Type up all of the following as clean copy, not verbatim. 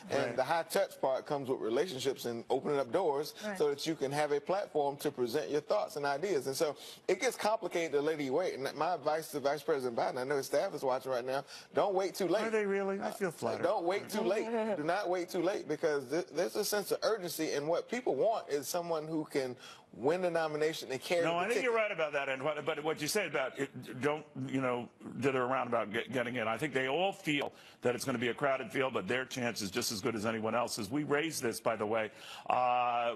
And the high touch part comes with relationships and opening up doors so that you can have a platform to present your thoughts and ideas. And so it gets complicated the later you wait. And my advice to Vice President Biden, I know his staff is watching right now, don't wait too late. Are they really? I feel flattered. Don't wait too late. Do not wait too late, because there's a sense of urgency, and what people want is someone who can win the nomination and carry No, the I think ticket. you're right about that. But what you said about it, don't, dither around about getting in. I think they all feel that it's going to be a crowded field, but their chance is just as good as anyone else's. We raised this, by the way,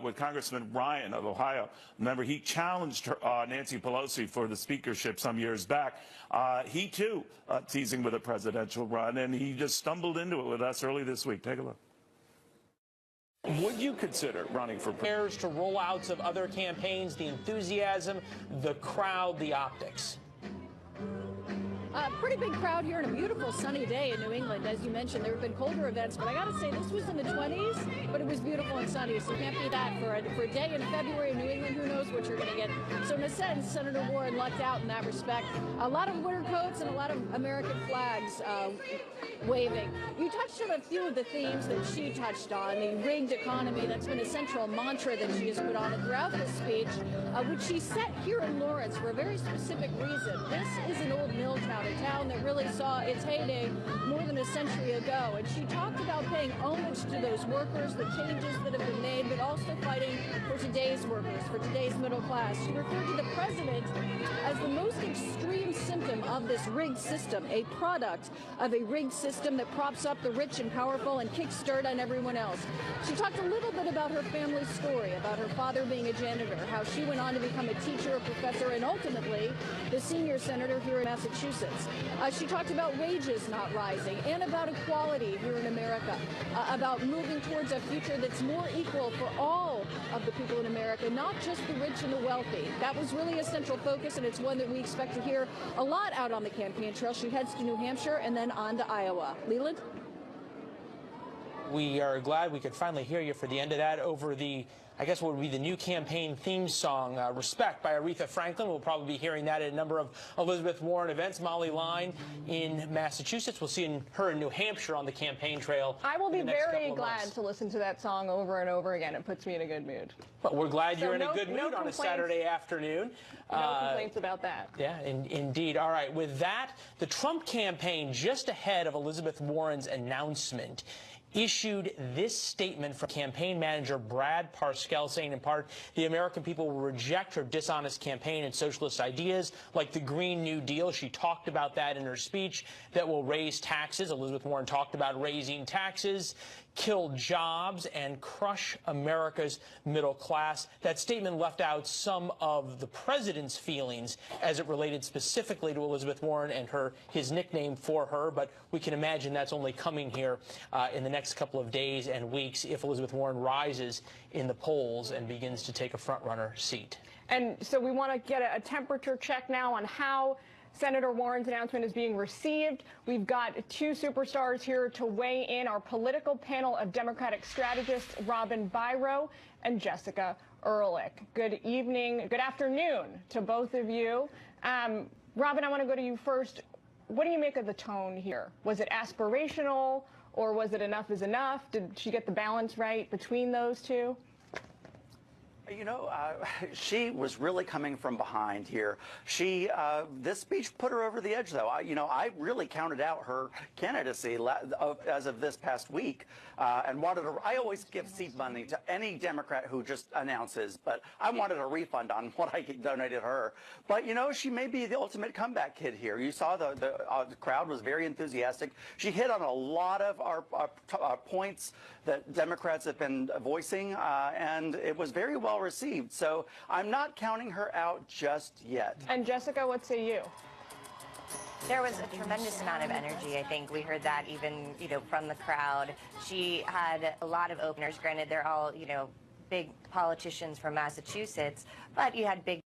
with Congressman Ryan of Ohio. Remember, he challenged Nancy Pelosi for the speakership some years back. He, too, teasing with a presidential run, and he just stumbled into it with us early this week. Take a look. Would you consider running for president? To rollouts of other campaigns, the enthusiasm, the crowd, the optics. Pretty big crowd here on a beautiful sunny day in New England. As you mentioned, there have been colder events, but I got to say this was in the 20s, but it was beautiful and sunny, so you can't beat that for a day in February in New England. Who knows what you're going to get? So in a sense, Senator Warren lucked out in that respect. A lot of winter coats and a lot of American flags waving. You touched on a few of the themes that she touched on. The rigged economy, that's been a central mantra that she has put on throughout this speech, which she set here in Lawrence for a very specific reason. This is an old mill town, a town that really saw its heyday more than a century ago. And she talked about paying homage to those workers, the changes that have been made, but also fighting for today's workers, for today's middle class. She referred to the president as the most extreme symptom of this rigged system, a product of a rigged system that props up the rich and powerful and kicks dirt on everyone else. She talked a little bit about her family story, about her father being a janitor, how she went on to become a teacher, a professor, and ultimately the senior senator here in Massachusetts. She talked about wages not rising and about equality here in America, about moving towards a future that's more equal for all of the people in America, not just the rich and the wealthy. That was really a central focus, and it's one that we expect to hear a lot out on the campaign trail. She heads to New Hampshire and then on to Iowa. Leland? We are glad we could finally hear you for the end of that over the, I guess what would be the new campaign theme song, Respect by Aretha Franklin. We'll probably be hearing that at a number of Elizabeth Warren events. Molly Line in Massachusetts. We'll see her in New Hampshire on the campaign trail. I will be very glad to listen to that song over and over again. It puts me in a good mood. But we're glad you're in a good mood on a Saturday afternoon. No complaints about that. Yeah, indeed. All right. With that, the Trump campaign, just ahead of Elizabeth Warren's announcement, issued this statement from campaign manager Brad Parscale, saying in part, the American people will reject her dishonest campaign and socialist ideas like the Green New Deal. She talked about that in her speech, that will raise taxes. Elizabeth Warren talked about raising taxes, kill jobs, and crush America's middle class. That statement left out some of the president's feelings as it related specifically to Elizabeth Warren and his nickname for her, but we can imagine that's only coming here in the next couple of days and weeks if Elizabeth Warren rises in the polls and begins to take a front-runner seat. And so we want to get a temperature check now on how Senator Warren's announcement is being received. We've got two superstars here to weigh in, our political panel of Democratic strategists, Robin Byro and Jessica Ehrlich. Good evening, good afternoon to both of you. Robin, I want to go to you first. What do you make of the tone here? Was it aspirational, or was it enough is enough? Did she get the balance right between those two? You know, she was really coming from behind here. This speech put her over the edge, though. I really counted out her candidacy as of this past week, and wanted I always give seed money to any Democrat who just announces, but I wanted a refund on what I donated her. But she may be the ultimate comeback kid here. You saw the crowd was very enthusiastic. She hit on a lot of our points that Democrats have been voicing, and it was very well received. So I'm not counting her out just yet. And Jessica, what say you? There was a tremendous amount of energy. I think we heard that even, from the crowd. She had a lot of openers. Granted, they're all, big politicians from Massachusetts, but you had big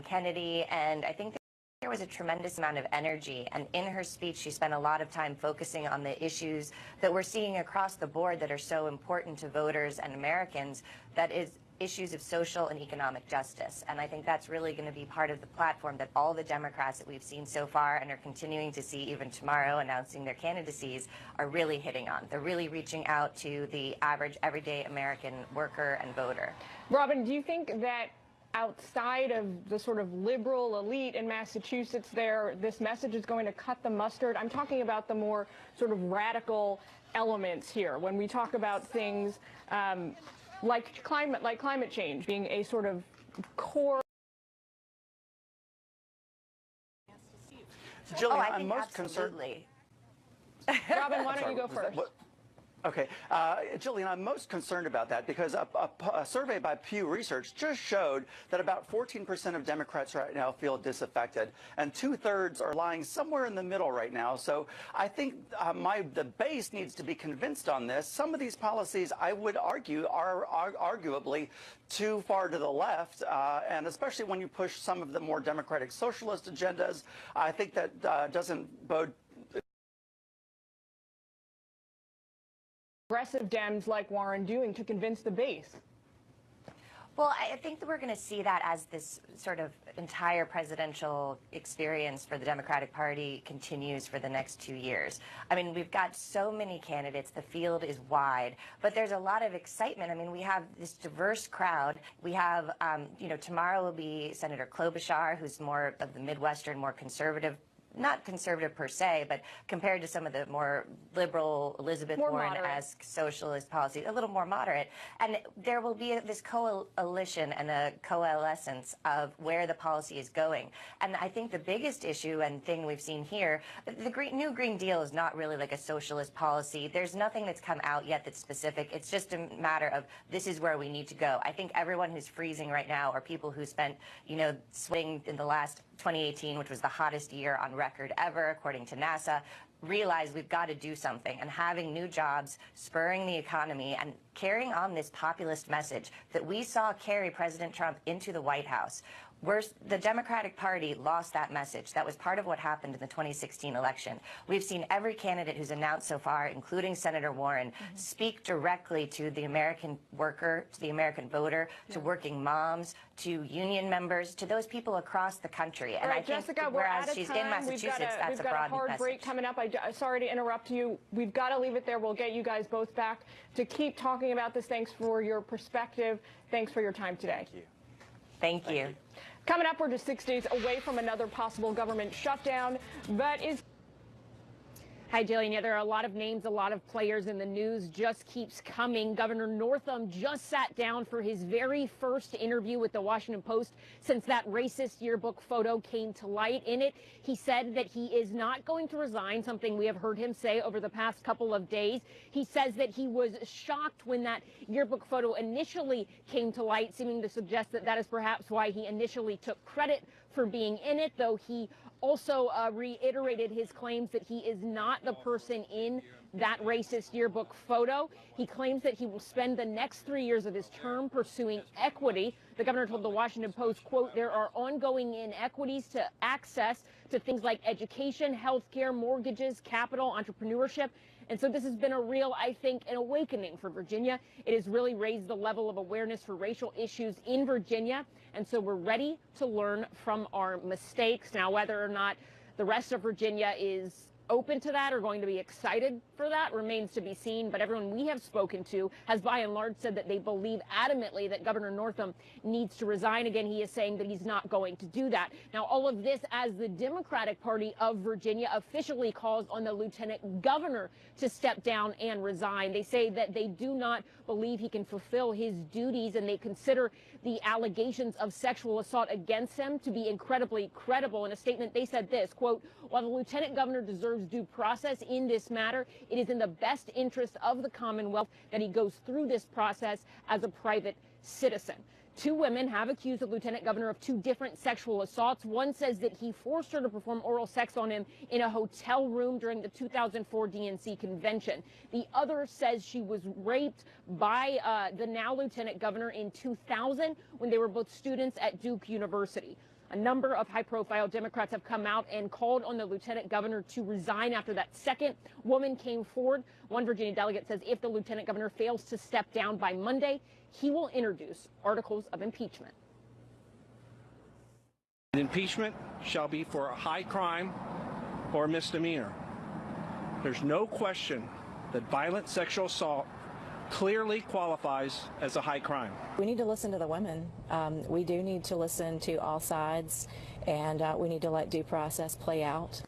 Kennedy, and I think there was a tremendous amount of energy, and in her speech she spent a lot of time focusing on the issues that we're seeing across the board that are so important to voters and Americans, that is issues of social and economic justice. And I think that's really going to be part of the platform that all the Democrats that we've seen so far and are continuing to see even tomorrow announcing their candidacies are really hitting on. They're really reaching out to the average everyday American worker and voter. Robin, do you think that outside of the sort of liberal elite in Massachusetts there, this message is going to cut the mustard? I'm talking about the more sort of radical elements here. When we talk about things like climate change being a sort of core. Jillian, I I'm think most concerned. absolutely. Robin, why don't you go first? Okay, Jillian, I'm most concerned about that because a survey by Pew Research just showed that about 14% of Democrats right now feel disaffected, and 2/3 are lying somewhere in the middle right now. So I think the base needs to be convinced on this. Some of these policies, I would argue, are arguably too far to the left, and especially when you push some of the more democratic socialist agendas, I think that doesn't bode Progressive Dems like Warren doing to convince the base? Well, I think that we're going to see that as this sort of entire presidential experience for the Democratic Party continues for the next 2 years. I mean, we've got so many candidates. The field is wide, but there's a lot of excitement. I mean, we have this diverse crowd. We have, tomorrow will be Senator Klobuchar, who's more of the Midwestern, more conservative, not conservative per se, but compared to some of the more liberal Elizabeth Warren-esque socialist policies, a little more moderate. And there will be this coalition and a coalescence of where the policy is going. And I think the biggest issue and thing we've seen here, the new Green Deal is not really like a socialist policy. There's nothing that's come out yet that's specific. It's just a matter of this is where we need to go. I think everyone who's freezing right now are people who spent, sweating in the last 2018, which was the hottest year on record ever, according to NASA, realize we've got to do something. And having new jobs, spurring the economy, and carrying on this populist message that we saw carry President Trump into the White House. The Democratic Party lost that message. That was part of what happened in the 2016 election. We've seen every candidate who's announced so far, including Senator Warren, speak directly to the American worker, to the American voter, to working moms, to union members, to those people across the country. And All right, I think Jessica, whereas she's in Massachusetts, that's a broad We've got a hard message. break coming up. Sorry to interrupt you. We've got to leave it there. We'll get you guys both back to keep talking about this. Thanks for your perspective. Thanks for your time today. Thank you. Thank you. Coming up, we're just 6 days away from another possible government shutdown, but is... Hi, Jillian. Yeah, there are a lot of names, a lot of players, and the news just keeps coming. Governor Northam just sat down for his very first interview with the Washington Post since that racist yearbook photo came to light. In it, he said that he is not going to resign, something we have heard him say over the past couple of days. He says that he was shocked when that yearbook photo initially came to light, seeming to suggest that that is perhaps why he initially took credit for being in it, though he also reiterated his claims that he is not the person in that racist yearbook photo. He claims that he will spend the next 3 years of his term pursuing equity. The governor told the Washington Post, quote, there are ongoing inequities to access to things like education, health care, mortgages, capital, entrepreneurship. And so this has been a real, I think, an awakening for Virginia. It has really raised the level of awareness for racial issues in Virginia. And so we're ready to learn from our mistakes. Now, whether or not the rest of Virginia is open to that or going to be excited for that remains to be seen. But everyone we have spoken to has by and large said that they believe adamantly that Governor Northam needs to resign. Again, he is saying that he's not going to do that. Now, all of this as the Democratic Party of Virginia officially calls on the lieutenant governor to step down and resign. They say that they do not believe he can fulfill his duties, and they consider the allegations of sexual assault against him to be incredibly credible. In a statement, they said this, quote, while the lieutenant governor deserves due process in this matter, it is in the best interest of the Commonwealth that he goes through this process as a private citizen. 2 women have accused the lieutenant governor of 2 different sexual assaults. One says that he forced her to perform oral sex on him in a hotel room during the 2004 DNC convention. The other says she was raped by the now lieutenant governor in 2000 when they were both students at Duke University. A number of high-profile Democrats have come out and called on the lieutenant governor to resign after that second woman came forward. One Virginia delegate says if the lieutenant governor fails to step down by Monday, he will introduce articles of impeachment. Impeachment shall be for a high crime or misdemeanor. There's no question that violent sexual assault clearly qualifies as a high crime. We need to listen to the women. We do need to listen to all sides, and we need to let due process play out.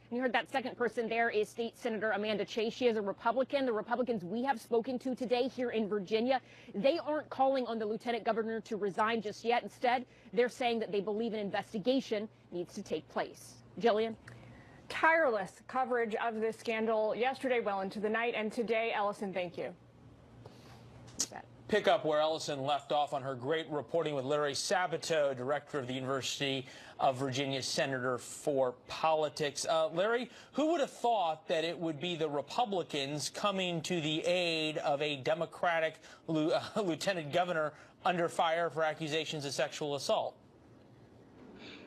You heard that second person there is State Senator Amanda Chase. She is a Republican. The Republicans we have spoken to today here in Virginia, they aren't calling on the lieutenant governor to resign just yet. Instead, they're saying that they believe an investigation needs to take place. Jillian? Tireless coverage of this scandal yesterday, well into the night, and today, Ellison, thank you. Pick up where Ellison left off on her great reporting with Larry Sabato, director of the University of Virginia, senator for politics. Larry, who would have thought that it would be the Republicans coming to the aid of a Democratic lieutenant governor under fire for accusations of sexual assault?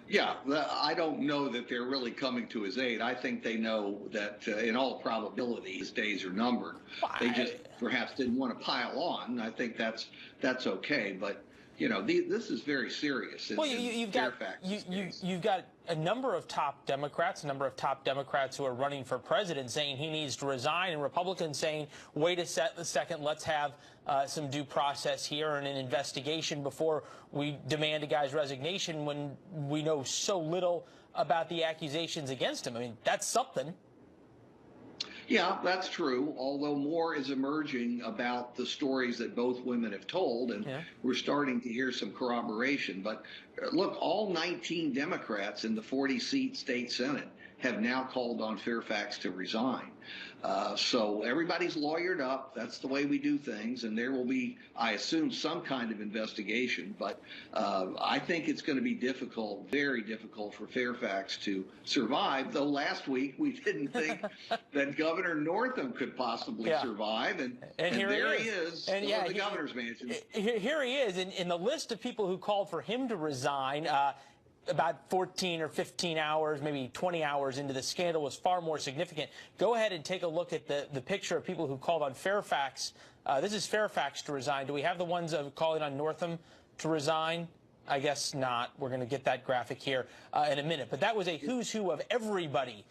Yeah, I don't know that they're really coming to his aid. I think they know that in all probability his days are numbered. They just perhaps didn't want to pile on. I think that's okay. But, you know, this is very serious. Well, you've got a number of top Democrats, who are running for president saying he needs to resign, and Republicans saying, wait a second, let's have some due process here and an investigation before we demand a guy's resignation when we know so little about the accusations against him. I mean, that's something. Yeah, that's true, although more is emerging about the stories that both women have told, and we're starting to hear some corroboration. But look, all 19 Democrats in the 40-seat state Senate have now called on Fairfax to resign. So everybody's lawyered up. That's the way we do things, and there will be, I assume, some kind of investigation. But I think it's going to be difficult, very difficult for Fairfax to survive, though last week we didn't think that Governor Northam could possibly survive, and there he is in the governor's mansion. Here he is, in the list of people who called for him to resign. About 14 or 15 hours, maybe 20 hours into the scandal was far more significant. Go ahead and take a look at the picture of people who called on Fairfax. This is Fairfax to resign. Do we have the ones calling on Northam to resign? I guess not. We're going to get that graphic here in a minute. But that was a who's who of everybody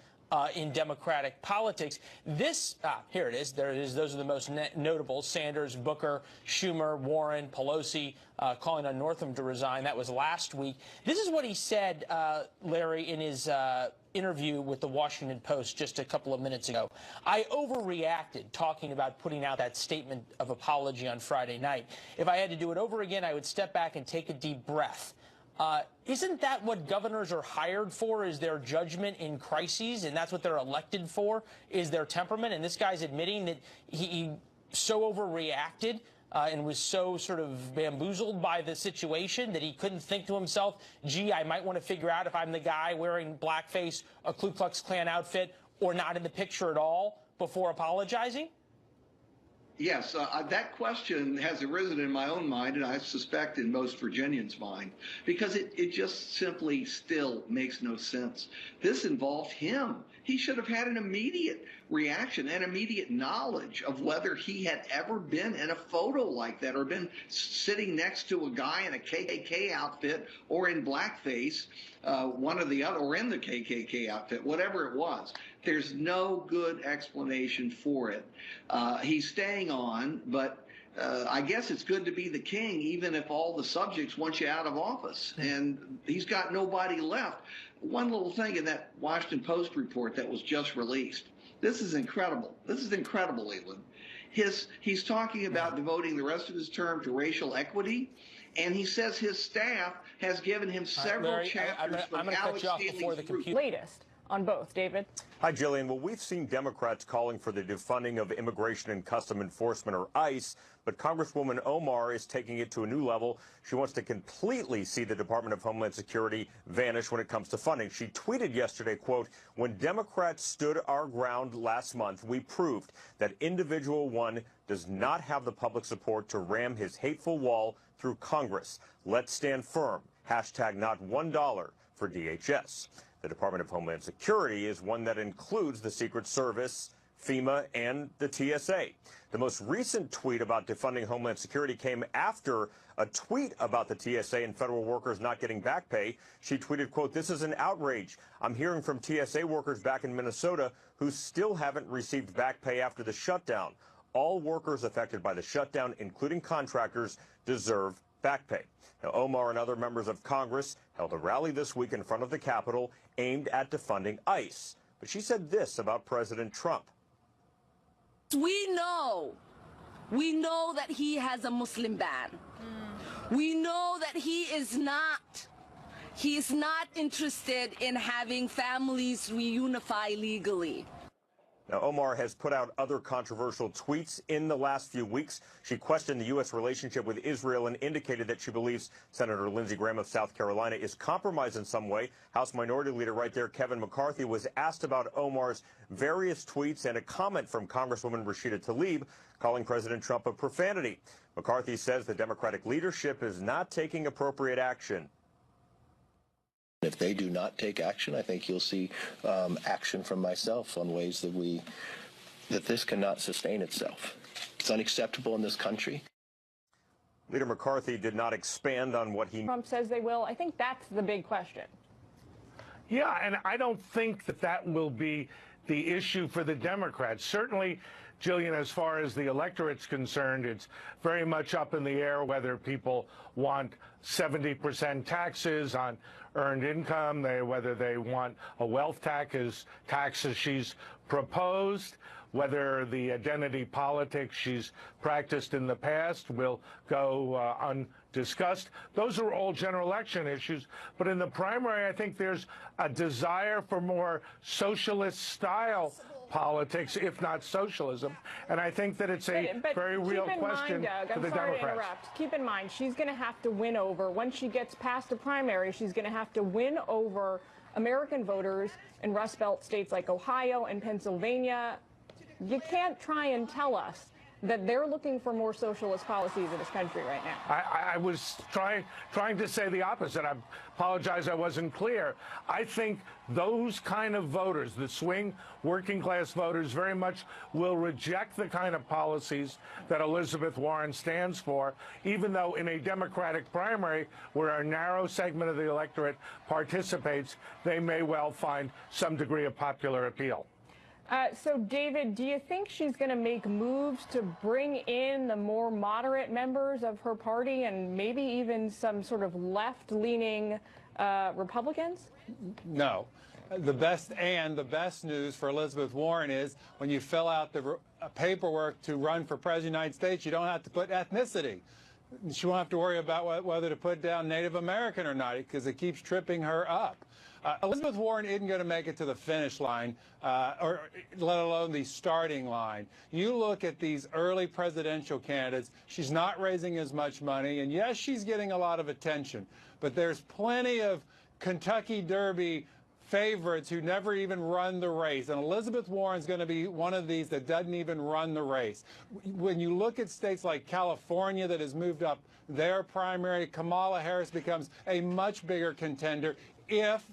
in Democratic politics. This, here it is. There it is. Those are the most notable. Sanders, Booker, Schumer, Warren, Pelosi calling on Northam to resign. That was last week. This is what he said, Larry, in his interview with the Washington Post just a couple of minutes ago. I overreacted talking about putting out that statement of apology on Friday night. If I had to do it over again, I would step back and take a deep breath. Isn't that what governors are hired for, is their judgment in crises, and that's what they're elected for, is their temperament? And this guy's admitting that he so overreacted and was so sort of bamboozled by the situation that he couldn't think to himself, gee, I might want to figure out if I'm the guy wearing blackface, a Ku Klux Klan outfit, or not in the picture at all before apologizing? Yes, that question has arisen in my own mind, and I suspect in most Virginians' mind, because it just simply still makes no sense. This involved him. He should have had an immediate reaction and immediate knowledge of whether he had ever been in a photo like that or been sitting next to a guy in a KKK outfit or in blackface, one or the other, or in the KKK outfit, whatever it was. There's no good explanation for it. He's staying on, but I guess it's good to be the king, even if all the subjects want you out of office. And he's got nobody left. One little thing in that Washington Post report that was just released. This is incredible. This is incredible, Leland. He's talking about devoting the rest of his term to racial equity, and he says his staff has given him several Larry, chapters I'm from going to cut you off Alex before the Haley's computer. Latest on both. David? Hi, Jillian. Well, we've seen Democrats calling for the defunding of Immigration and Customs Enforcement, or ICE, but Congresswoman Omar is taking it to a new level. She wants to completely see the Department of Homeland Security vanish when it comes to funding. She tweeted yesterday, quote, "When Democrats stood our ground last month, we proved that Individual One does not have the public support to ram his hateful wall through Congress. Let's stand firm hashtag not $1 for DHS. The Department of Homeland Security is one that includes the Secret Service, FEMA, and the TSA. The most recent tweet about defunding Homeland Security came after a tweet about the TSA and federal workers not getting back pay. She tweeted, quote, "This is an outrage. I'm hearing from TSA workers back in Minnesota who still haven't received back pay after the shutdown. All workers affected by the shutdown, including contractors, deserve back pay." Now, Omar and other members of Congress held a rally this week in front of the Capitol aimed at defunding ICE. But she said this about President Trump. We know that he has a Muslim ban. We know that he is not interested in having families reunify legally. Now, Omar has put out other controversial tweets in the last few weeks. She questioned the U.S. relationship with Israel and indicated that she believes Senator Lindsey Graham of South Carolina is compromised in some way. House Minority Leader right there, Kevin McCarthy, was asked about Omar's various tweets and a comment from Congresswoman Rashida Tlaib calling President Trump a profanity. McCarthy says the Democratic leadership is not taking appropriate action. If they do not take action, I think you'll see action from myself on ways that this cannot sustain itself. It's unacceptable in this country. Leader McCarthy did not expand on what he... Trump says they will. I think that's the big question. Yeah, and I don't think that will be the issue for the Democrats. Certainly, Jillian, as far as the electorate's concerned, it's very much up in the air whether people want 70% taxes on earned income, whether they want a wealth tax as she's proposed, whether the identity politics she's practiced in the past will go undiscussed. Those are all general election issues. But in the primary, I think there's a desire for more socialist-style politics, if not socialism. And I think that it's a very real question for the Democrats. Sorry to interrupt. Keep in mind, she's going to have to win over, once she gets past the primary, she's going to have to win over American voters in Rust Belt states like Ohio and Pennsylvania. You can't try and tell us that they're looking for more socialist policies in this country right now. I was trying to say the opposite. I apologize I wasn't clear. I think those kind of voters, the swing working class voters, very much will reject the kind of policies that Elizabeth Warren stands for, even though in a Democratic primary where a narrow segment of the electorate participates, they may well find some degree of popular appeal. So, David, do you think she's going to make moves to bring in the more moderate members of her party and maybe even some sort of left-leaning Republicans? No. The best news for Elizabeth Warren is when you fill out the paperwork to run for president of the United States, you don't have to put ethnicity. She won't have to worry about whether to put down Native American or not because it keeps tripping her up. Elizabeth Warren isn't going to make it to the finish line, or let alone the starting line. You look at these early presidential candidates, she's not raising as much money, and yes, she's getting a lot of attention, but there's plenty of Kentucky Derby favorites who never even run the race, and Elizabeth Warren's going to be one of these that doesn't even run the race. When you look at states like California that has moved up their primary, Kamala Harris becomes a much bigger contender if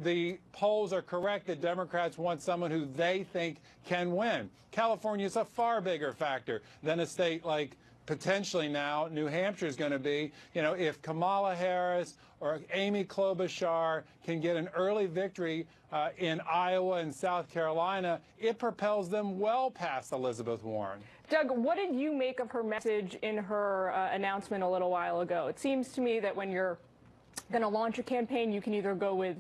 the polls are correct that Democrats want someone who they think can win. California is a far bigger factor than a state like potentially now New Hampshire is going to be. You know, if Kamala Harris or Amy Klobuchar can get an early victory in Iowa and South Carolina, it propels them well past Elizabeth Warren. Doug, what did you make of her message in her announcement a little while ago? It seems to me that when you're going to launch a campaign, you can either go with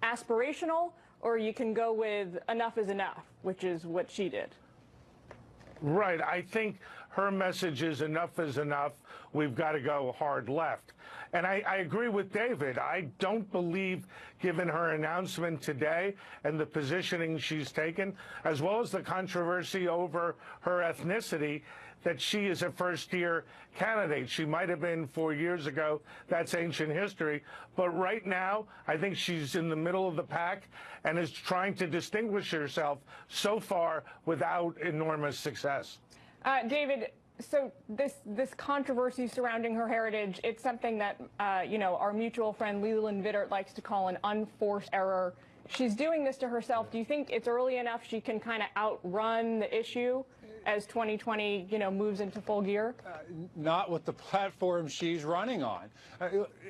aspirational or you can go with enough is enough, which is what she did. Right. I think her message is enough is enough. We've got to go hard left. And I agree with David. I don't believe, given her announcement today and the positioning she's taken, as well as the controversy over her ethnicity, that she is a first-year candidate. She might have been 4 years ago. That's ancient history. But right now, I think she's in the middle of the pack and is trying to distinguish herself so far without enormous success. David, So this controversy surrounding her heritage, it's something that, our mutual friend Leland Vittert likes to call an unforced error. She's doing this to herself. Do you think it's early enough she can kind of outrun the issue as 2020, moves into full gear? Not with the platform she's running on.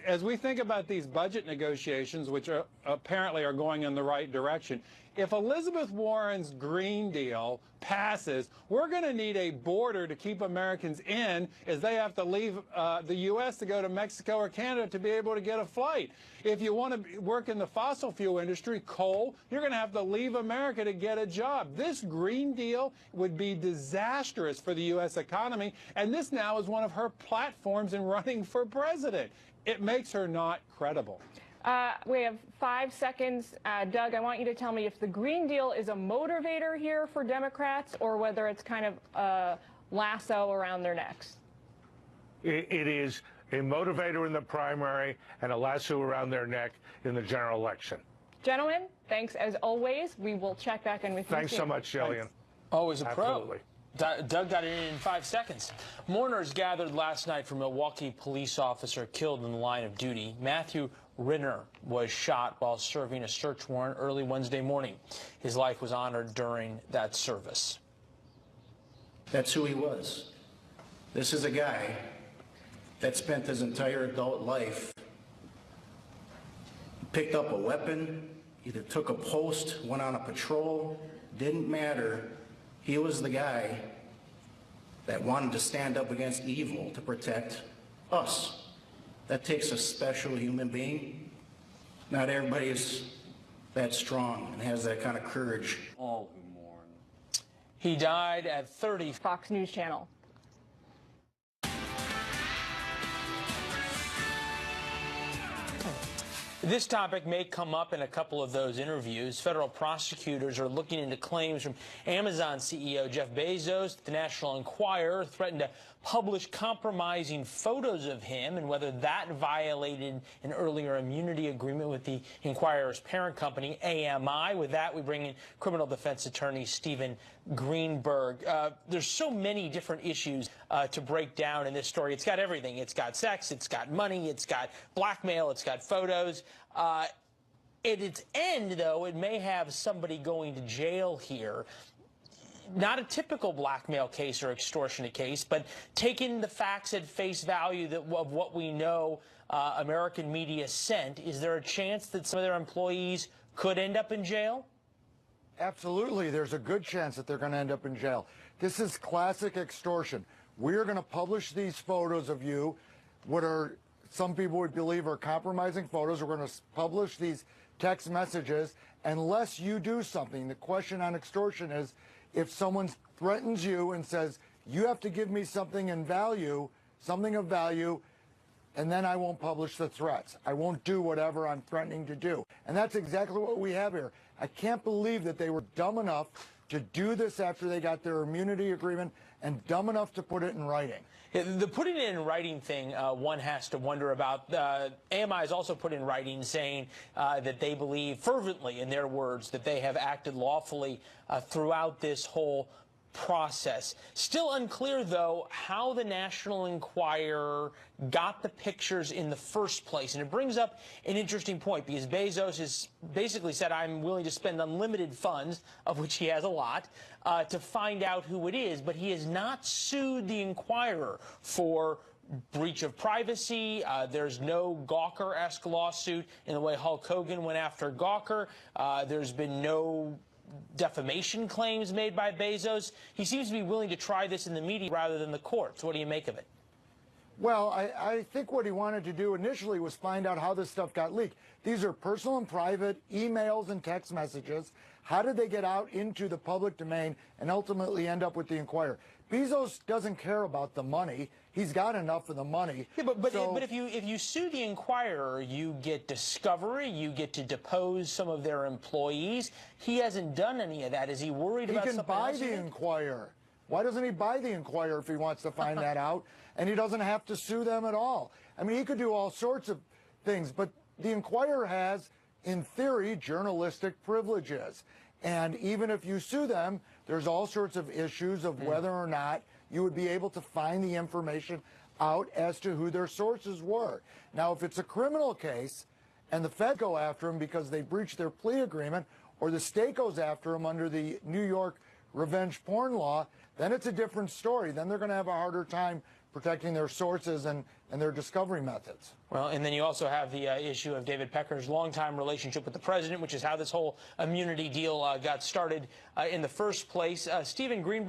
As we think about these budget negotiations, which apparently are going in the right direction, if Elizabeth Warren's Green Deal passes, we're going to need a border to keep Americans in, as they have to leave the U.S. to go to Mexico or Canada to be able to get a flight. If you want to work in the fossil fuel industry, coal, you're going to have to leave America to get a job. This Green Deal would be disastrous for the U.S. economy, and this now is one of her platforms in running for president. It makes her not credible. We have 5 seconds. Doug, I want you to tell me if the Green Deal is a motivator here for Democrats or whether it's kind of a lasso around their necks. It is a motivator in the primary and a lasso around their neck in the general election. Gentlemen, thanks as always. We will check back in with you soon. Thanks so much, Jillian. Always a pro. Absolutely. Doug got it in 5 seconds. Mourners gathered last night for Milwaukee police officer killed in the line of duty. Matthew Rinner was shot while serving a search warrant early Wednesday morning. His life was honored during that service. That's who he was. This is a guy that spent his entire adult life, picked up a weapon, either took a post, went on a patrol, didn't matter. He was the guy that wanted to stand up against evil to protect us. That takes a special human being. Not everybody is that strong and has that kind of courage. All who mourn. He died at 30. Fox News Channel. This topic may come up in a couple of those interviews. Federal prosecutors are looking into claims from Amazon CEO Jeff Bezos. The National Enquirer threatened to publish compromising photos of him and whether that violated an earlier immunity agreement with the Enquirer's parent company, AMI. With that, we bring in criminal defense attorney Stephen Greenberg. There's so many different issues to break down in this story. It's got everything. It's got sex, it's got money, it's got blackmail, it's got photos. At its end, though, it may have somebody going to jail here. Not a typical blackmail case or extortionate case, but taking the facts at face value of what we know American media sent, is there a chance that some of their employees could end up in jail? Absolutely. There's a good chance that they're going to end up in jail. This is classic extortion. We're going to publish these photos of you, what are some people would believe are compromising photos. We're going to publish these text messages unless you do something. The question on extortion is, if someone threatens you and says, you have to give me something of value, and then I won't publish the threats. I won't do whatever I'm threatening to do. And that's exactly what we have here. I can't believe that they were dumb enough to do this after they got their immunity agreement and dumb enough to put it in writing. The putting it in writing thing, one has to wonder about. AMI has also put in writing saying that they believe fervently, in their words, that they have acted lawfully throughout this whole process. Still unclear, though, how the National Enquirer got the pictures in the first place. And it brings up an interesting point, because Bezos has basically said, I'm willing to spend unlimited funds, of which he has a lot, to find out who it is. But he has not sued the Enquirer for breach of privacy. There's no Gawker-esque lawsuit in the way Hulk Hogan went after Gawker. There's been no defamation claims made by Bezos. He seems to be willing to try this in the media rather than the courts. What do you make of it? Well, I think what he wanted to do initially was find out how this stuff got leaked. These are personal and private emails and text messages. How did they get out into the public domain and ultimately end up with the Enquirer? Bezos doesn't care about the money. He's got enough of the money. Yeah, but if you sue the Enquirer, you get discovery, you get to depose some of their employees. He hasn't done any of that. Is he worried about something else? He can buy the Enquirer. Why doesn't he buy the Enquirer if he wants to find that out? And he doesn't have to sue them at all. I mean, he could do all sorts of things, but the Enquirer has, in theory, journalistic privileges. And even if you sue them, there's all sorts of issues of whether or not you would be able to find the information out as to who their sources were. Now, if it's a criminal case and the Fed go after them because they breached their plea agreement, or the state goes after them under the New York revenge porn law, then it's a different story. Then they're going to have a harder time protecting their sources and their discovery methods. Well, and then you also have the issue of David Pecker's longtime relationship with the president, which is how this whole immunity deal got started in the first place. Stephen Greenberg.